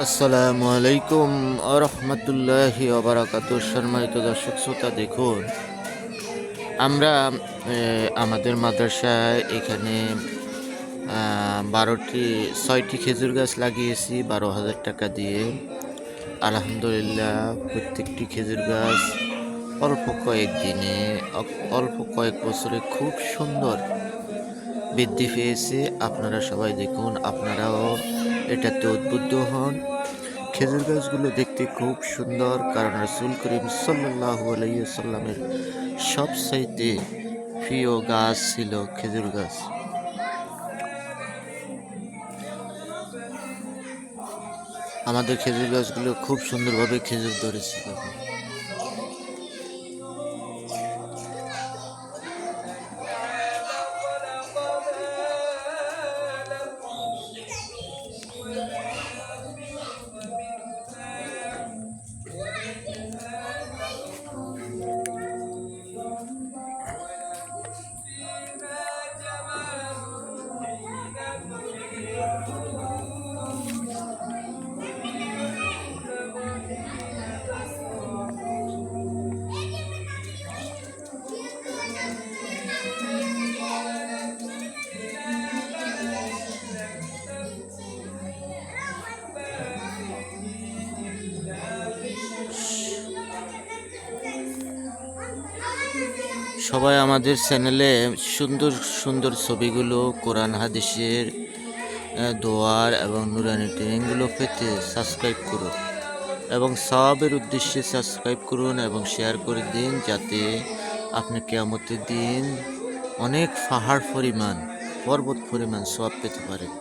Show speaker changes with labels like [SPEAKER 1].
[SPEAKER 1] আসসালামু আলাইকুম আরহামতুল্লাহি ওবারাকাতুহ। সম্মানিত দর্শক শ্রোতা, দেখুন আমরা আমাদের মাদ্রাসায় এখানে 6টি খেজুর গাছ লাগিয়েছি 12,000 টাকা দিয়ে। আলহামদুলিল্লাহ, প্রত্যেকটি খেজুর গাছ অল্প কয়েকদিনে, অল্প কয়েক বছরে খুব সুন্দর বৃদ্ধি পেয়েছে। আপনারা সবাই দেখুন, আপনারাও এটাতে উদ্বুদ্ধ হন। খেজুর গাছগুলো দেখতে খুব সুন্দর, কারণ রাসূল করিম সাল্লাল্লাহু আলাইহি ওয়াসাল্লামের সবচাইতে প্রিয় গাছ ছিল খেজুর গাছ। আমাদের খেজুর গাছগুলো খুব সুন্দরভাবে খেজুর ধরেছে। সবাই আমাদের চ্যানেলে সুন্দর সুন্দর ছবিগুলো, কোরআন হাদিসের দোয়ার এবং নুরানি ট্রেনিংগুলো পেতে সাবস্ক্রাইব করুন এবং সওয়াবের উদ্দেশ্যে সাবস্ক্রাইব করুন এবং শেয়ার করে দিন, যাতে আপনি কিয়ামতের দিন অনেক পাহাড় পরিমাণ, পর্বত পরিমাণ সওয়াব পেতে পারেন।